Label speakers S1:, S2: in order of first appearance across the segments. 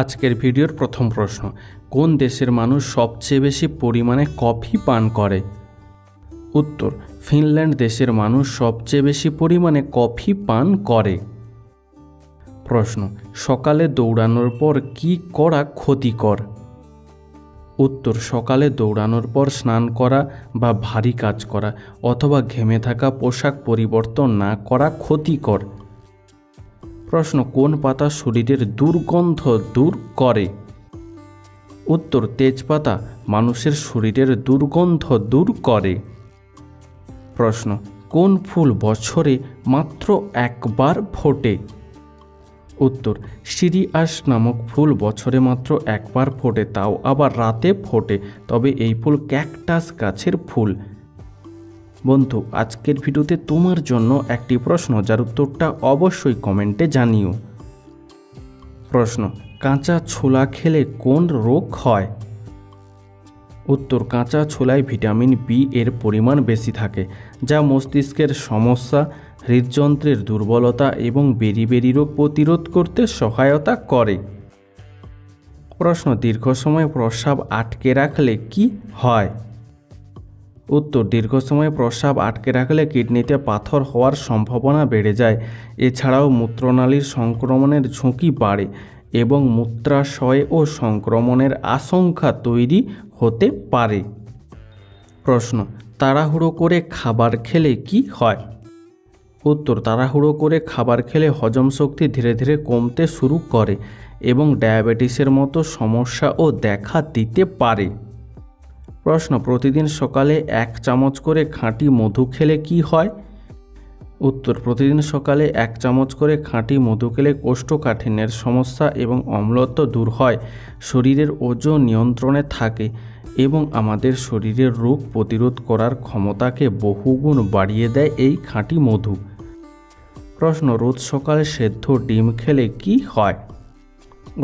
S1: আজকের ভিডিওর প্রথম প্রশ্ন, কোন দেশের মানুষ সবচেয়ে বেশি পরিমাণে কফি পান করে? উত্তর, ফিনল্যান্ড দেশের মানুষ সবচেয়ে বেশি পরিমাণে কফি পান করে। প্রশ্ন, সকালে দৌড়ানোর পর কি করা ক্ষতিকর? উত্তর, সকালে দৌড়ানোর পর স্নান করা বা ভারী কাজ করা অথবা ঘেমে থাকা পোশাক পরিবর্তন না করা ক্ষতিকর। প্রশ্ন, কোন পাতা শরীরের দুর্গন্ধ দূর করে? উত্তর, তেজপাতা মানুষের শরীরের দুর্গন্ধ দূর করে। প্রশ্ন, কোন ফুল বছরে মাত্র একবার ফোটে? উত্তর, সিরিয়াস নামক ফুল বছরে মাত্র একবার ফোটে, তাও আবার রাতে ফোটে, তবে এই ফুল ক্যাকটাস গাছের ফুল। বন্ধু, আজকের ভিডিওতে তোমার জন্য একটি প্রশ্ন, যার উত্তরটা অবশ্যই কমেন্টে জানিও। প্রশ্ন, কাঁচা ছোলা খেলে কোন রোগ হয়? উত্তর, কাঁচা ছোলায় ভিটামিন বি এর পরিমাণ বেশি থাকে, যা মস্তিষ্কের সমস্যা, হৃদযন্ত্রের দুর্বলতা এবং বেরি রোগ প্রতিরোধ করতে সহায়তা করে। প্রশ্ন, দীর্ঘ সময় প্রস্রাব আটকে রাখলে কি হয়? উত্তর, দীর্ঘ সময় প্রস্রাব আটকে রাখলে কিডনিতে পাথর হওয়ার সম্ভাবনা বেড়ে যায়। এছাড়াও মূত্রনালীর সংক্রমণের ঝুঁকি বাড়ে এবং মূত্রাশয় ও সংক্রমণের আশঙ্কা তৈরি হতে পারে। প্রশ্ন, তাড়াহুড়ো করে খাবার খেলে কি হয়? উত্তর, তাড়াহুড়ো করে খাবার খেলে হজম শক্তি ধীরে ধীরে কমতে শুরু করে এবং ডায়াবেটিসের মতো সমস্যাও দেখা দিতে পারে। প্রশ্ন, প্রতিদিন সকালে 1 চামচ করে খাঁটি মধু খেলে কি হয়? উত্তর, প্রতিদিন সকালে 1 চামচ করে খাঁটি মধু খেলে কোষ্ঠকাঠিন্যের সমস্যা এবং অম্লত্ব দূর হয়, শরীরের ওজন নিয়ন্ত্রণে থাকে এবং আমাদের শরীরের রোগ প্রতিরোধ করার ক্ষমতাকে বহুগুণ বাড়িয়ে দেয় এই খাঁটি মধু। প্রশ্ন, রোজ সকালে সেদ্ধ ডিম খেলে কি হয়?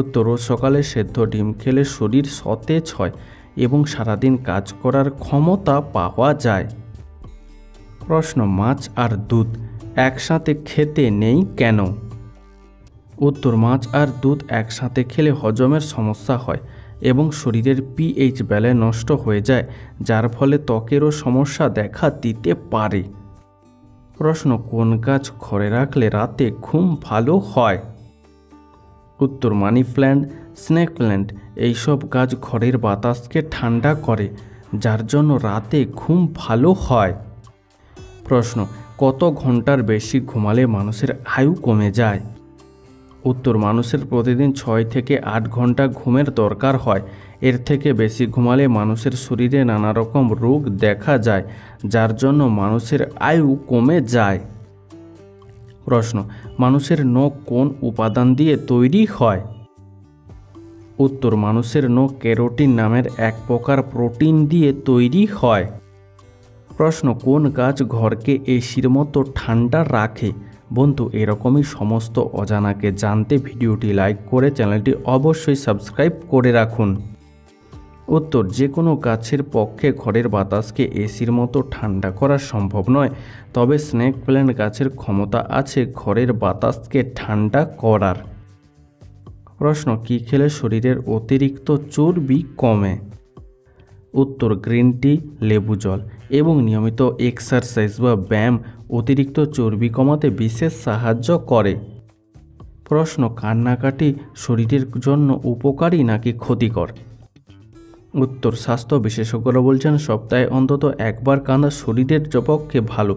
S1: উত্তর, রোজ সকালে সেদ্ধ ডিম খেলে শরীর সতেজ হয় এবং সারাদিন কাজ করার ক্ষমতা পাওয়া যায়। প্রশ্ন, মাছ আর দুধ একসাথে খেতে নেই কেন? উত্তর, মাছ আর দুধ একসাথে খেলে হজমের সমস্যা হয় এবং শরীরের পিএইচ ব্যালেন্স নষ্ট হয়ে যায়, যার ফলে ত্বকেরও সমস্যা দেখা দিতে পারে। প্রশ্ন, কোন গাছ ঘরে রাখলে রাতে ঘুম ভালো হয়? উত্তর, মানি প্ল্যান্ট, স্নেক প্ল্যান্ট এইসব গাছ ঘরের বাতাসকে ঠান্ডা করে, যার জন্য রাতে ঘুম ভালো হয়। প্রশ্ন, কত ঘন্টার বেশি ঘুমালে মানুষের আয়ু কমে যায়? উত্তর, মানুষের প্রতিদিন 6 থেকে 8 ঘন্টা ঘুমের দরকার হয়। এর থেকে বেশি ঘুমালে মানুষের শরীরে নানা রকম রোগ দেখা যায়, যার জন্য মানুষের আয়ু কমে যায়। প্রশ্ন, মানুষের নখ কোন উপাদান দিয়ে তৈরি হয়? উত্তর, মানুষের নখ কেরোটিন নামের এক প্রকার প্রোটিন দিয়ে তৈরি হয়। প্রশ্ন, কোন গাছ ঘরকে এসির মতো ঠান্ডা রাখে? বন্ধু, এরকমই সমস্ত অজানাকে জানতে ভিডিওটি লাইক করে চ্যানেলটি অবশ্যই সাবস্ক্রাইব করে রাখুন। উত্তর, যে কোনো গাছের পক্ষে ঘরের বাতাসকে এসির মতো ঠান্ডা করা সম্ভব নয়, তবে স্নেক প্ল্যান্ট গাছের ক্ষমতা আছে ঘরের বাতাসকে ঠান্ডা করার। প্রশ্ন, কি খেলে শরীরের অতিরিক্ত চর্বি কমে? উত্তর, গ্রিন টি, লেবু জল এবং নিয়মিত এক্সারসাইজ বা ব্যায়াম অতিরিক্ত চর্বি কমাতে বিশেষ সাহায্য করে। প্রশ্ন, কান্নাকাটি শরীরের জন্য উপকারী নাকি ক্ষতিকর? উত্তর, স্বাস্থ্য বিশেষজ্ঞরা বলছেন সপ্তাহে অন্তত একবার কাঁদা শরীরের পক্ষে ভালো,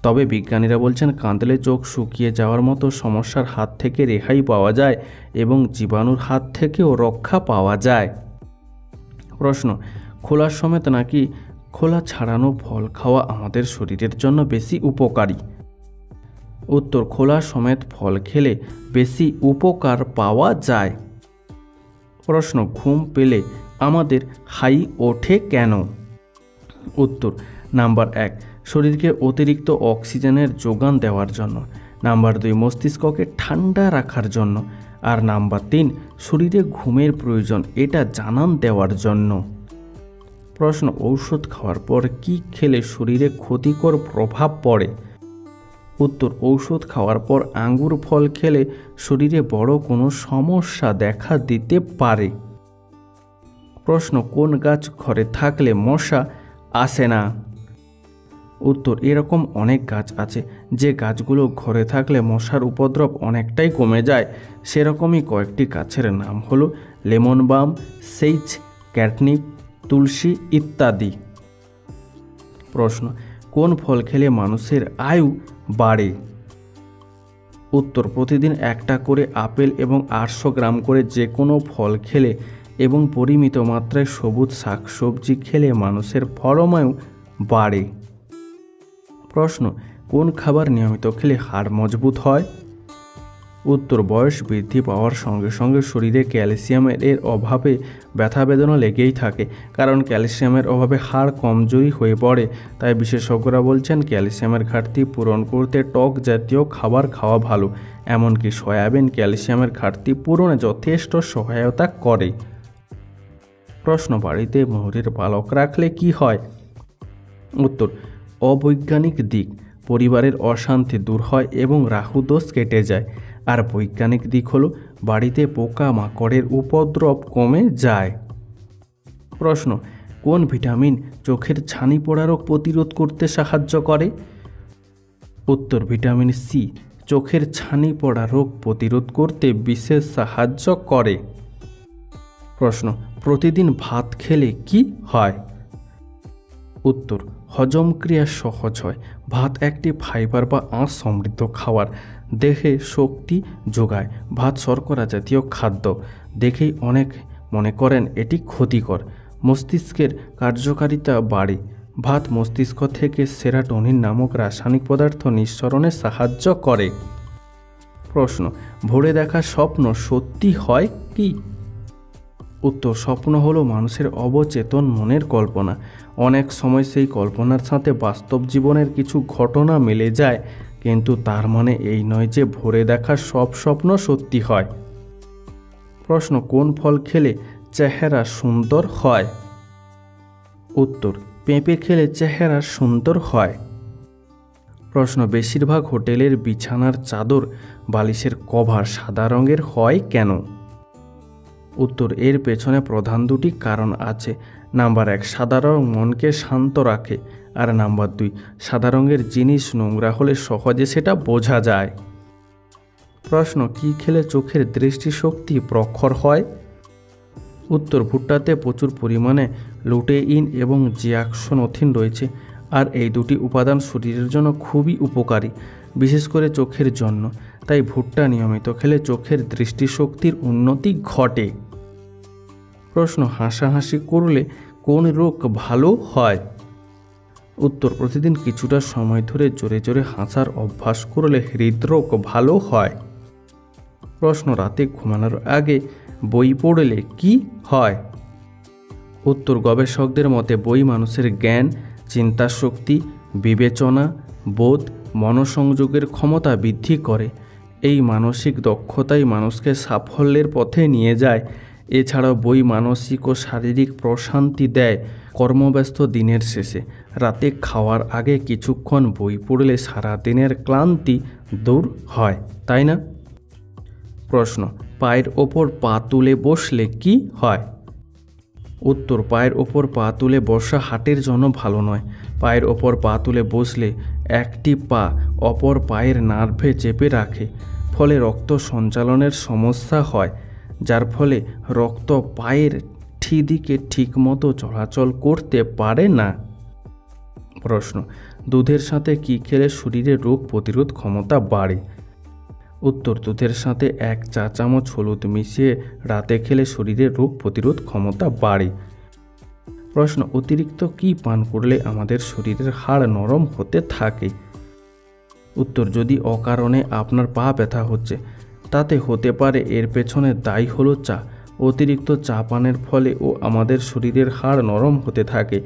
S1: তবে বিজ্ঞানীরা বলছেন কাঁদলে চোখ শুকিয়ে যাওয়ার মতো সমস্যার হাত থেকে রেহাই পাওয়া যায় এবং জীবাণুর হাত থেকেও রক্ষা পাওয়া যায়। প্রশ্ন, খোলা সমেত নাকি খোলা ছাড়ানো ফল খাওয়া আমাদের শরীরের জন্য বেশি উপকারী? উত্তর, খোলা সমেত ফল খেলে বেশি উপকার পাওয়া যায়। প্রশ্ন, ঘুম পেলে আমাদের হাই ওঠে কেন? উত্তর, নাম্বার 1, শরীরকে অতিরিক্ত অক্সিজেনের যোগান দেওয়ার জন্য। নাম্বার 2, মস্তিষ্ককে ঠান্ডা রাখার জন্য। আর নাম্বার 3, শরীরে ঘুমের প্রয়োজন এটা জানান দেওয়ার জন্য। প্রশ্ন, ঔষধ খাওয়ার পর কি খেলে শরীরে ক্ষতিকর প্রভাব পড়ে? উত্তর, ঔষধ খাওয়ার পর আঙ্গুর ফল খেলে শরীরে বড় কোনো সমস্যা দেখা দিতে পারে। প্রশ্ন, কোন গাছ ঘরে থাকলে মশা আসে না? উত্তর, এরকম অনেক গাছ আছে যে গাছগুলো ঘরে থাকলে মশার উপদ্রব অনেকটাই কমে যায়। সেরকমই কয়েকটি গাছের নাম হলো লেমন বাম, সেইজ, ক্যাটনিপ, তুলসী ইত্যাদি। প্রশ্ন, কোন ফল খেলে মানুষের আয়ু বাড়ে? উত্তর, প্রতিদিন একটা করে আপেল এবং 800 গ্রাম করে যে কোনো ফল খেলে এবং পরিমিত মাত্রায় সবুজ শাকসবজি খেলে মানুষের পরমায়ু বাড়ে। প্রশ্ন, কোন খাবার নিয়মিত খেলে হাড় মজবুত হয়? উত্তর, বয়স বৃদ্ধি পাওয়ার সঙ্গে সঙ্গে শরীরে ক্যালসিয়ামের অভাবে ব্যথা বেদনা লেগেই থাকে, কারণ ক্যালসিয়ামের অভাবে হাড় কমজোরি হয়ে পড়ে। তাই বিশেষজ্ঞরা বলছেন ক্যালসিয়ামের ঘাটতি পূরণ করতে টক জাতীয় খাবার খাওয়া ভালো। এমনকি সয়াবিন ক্যালসিয়ামের ঘাটতি পূরণে যথেষ্ট সহায়তা করে। প্রশ্ন, বাড়িতে ময়ূরের পালক রাখলে কি হয়? উত্তর, অবৈজ্ঞানিক দিক, পরিবারের অশান্তি দূর হয় এবং রাহু দোষ কেটে যায়। আর বৈজ্ঞানিক দিক হলো বাড়িতে পোকা মাকড়ের উপদ্রব কমে যায়। প্রশ্ন, কোন ভিটামিন চোখের ছানি পড়া রোগ প্রতিরোধ করতে সাহায্য করে? উত্তর, ভিটামিন সি চোখের ছানি পড়া রোগ প্রতিরোধ করতে বিশেষ সাহায্য করে। প্রশ্ন, প্রতিদিন ভাত খেলে কি হয়? উত্তর, হজম ক্রিয়া সহজ হয়। ভাত একটি ফাইবার বা আঁশ সমৃদ্ধ খাবার, দেহে শক্তি যোগায়। ভাত শর্করা জাতীয় খাদ্য, দেখেই অনেক মনে করেন এটি ক্ষতিকর। মস্তিষ্কের কার্যকারিতা বাড়ে। ভাত মস্তিষ্ক থেকে সেরাটোনিন নামক রাসায়নিক পদার্থ নিঃসরণে সাহায্য করে। প্রশ্ন, ভোরে দেখা স্বপ্ন সত্যি হয় কি? উত্তর, স্বপ্ন হলো মানুষের অবচেতন মনের কল্পনা। অনেক সময় সেই কল্পনার সাথে বাস্তব জীবনের কিছু ঘটনা মিলে যায়, কিন্তু তার মানে এই নয় যে ভোরে দেখা সব স্বপ্ন সত্যি হয়। প্রশ্ন, কোন ফল খেলে চেহারা সুন্দর হয়? উত্তর, পেঁপে খেলে চেহারা সুন্দর হয়। প্রশ্ন, বেশিরভাগ হোটেলের বিছানার চাদর, বালিশের কভার সাদা রঙের হয় কেন? উত্তর, এর পেছনে প্রধান দুটি কারণ আছে। নাম্বার 1, সাদা রং মনকে শান্ত রাখে। আর নাম্বার 2, সাদা রঙের জিনিস নোংরা হলে সহজে সেটা বোঝা যায়। প্রশ্ন, কি খেলে চোখের দৃষ্টিশক্তি প্রখর হয়? উত্তর, ভুট্টাতে প্রচুর পরিমাণে লুটেইন এবং জিয়াক্সোনোথিন রয়েছে, আর এই দুটি উপাদান শরীরের জন্য খুবই উপকারী, বিশেষ করে চোখের জন্য। তাই ভুট্টা নিয়মিত খেলে চোখের দৃষ্টিশক্তির উন্নতি ঘটে। প্রশ্ন, হাসাহাসি করলে কোন রোগ ভালো হয়? উত্তর, প্রতিদিন কিছুটা সময় ধরে জোরে জোরে হাসার অভ্যাস করলে হৃদরোগ ভালো হয়। প্রশ্ন, রাতে ঘুমানোর আগে বই পড়লে কি হয়? উত্তর, গবেষকদের মতে বই মানুষের জ্ঞান, চিন্তাশক্তি, বিবেচনা, বোধ, মনোসংযোগের ক্ষমতা বৃদ্ধি করে। এই মানসিক দক্ষতাই মানুষকে সাফল্যের পথে নিয়ে যায়। এছাড়াও বই মানসিক ও শারীরিক প্রশান্তি দেয়। কর্মব্যস্ত দিনের শেষে রাতে খাওয়ার আগে কিছুক্ষণ বই পড়লে সারাদিনের ক্লান্তি দূর হয়, তাই না? প্রশ্ন, পায়ের ওপর পা তুলে বসলে কি হয়? উত্তর, পায়ের ওপর পা তুলে বসা হার্টের জন্য ভালো নয়। পায়ের ওপর পা তুলে বসলে একটি পা অপর পায়ের নার্ভে চেপে রাখে, ফলে রক্ত সঞ্চালনের সমস্যা হয়, যার ফলে রক্ত পায়ের দিকে ঠিকমতো চলাচল করতে পারে না। প্রশ্ন, দুধের সাথে কি খেলে শরীরে রোগ প্রতিরোধ ক্ষমতা বাড়ে? উত্তর, দুধের সাথে 1 চা চামচ হলুদ মিশিয়ে রাতে খেলে শরীরে রোগ প্রতিরোধ ক্ষমতা বাড়ে। প্রশ্ন, অতিরিক্ত কি পান করলে আমাদের শরীরের হাড় নরম হতে থাকে? উত্তর, যদি অকারণে আপনার পা ব্যথা হচ্ছে, তাতে হতে পারে এর পেছনে দায়ী হলো চা। অতিরিক্ত চা পানের ফলে আমাদের শরীরের হাড় নরম হতে থাকে,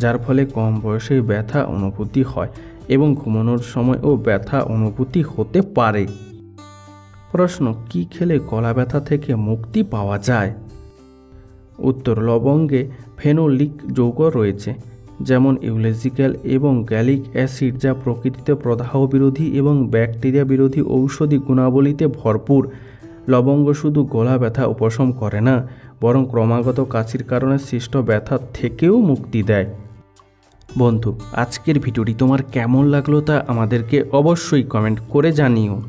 S1: যার ফলে কম বয়সেই ব্যথা অনুভূতি হয় এবং ঘুমানোর সময়ও ব্যথা অনুভূতি হতে পারে। প্রশ্ন, কি খেলে গলা ব্যথা থেকে মুক্তি পাওয়া যায়? উত্তর, লবঙ্গে ফেনোলিক যৌগ রয়েছে। যেমন ইউলেজিক্যাল এবং গ্যালিক অ্যাসিড, যা প্রকৃতিতে প্রদাহ বিরোধী এবং ব্যাকটেরিয়া বিরোধী ঔষধি গুণাবলীতে ভরপুর। লবঙ্গ শুধু গলা ব্যথা উপশম করে না, বরং ক্রমাগত কাশির কারণে সৃষ্ট ব্যথা থেকেও মুক্তি দেয়। বন্ধু, আজকের ভিডিওটি তোমার কেমন লাগলো তা আমাদেরকে অবশ্যই কমেন্ট করে জানিও।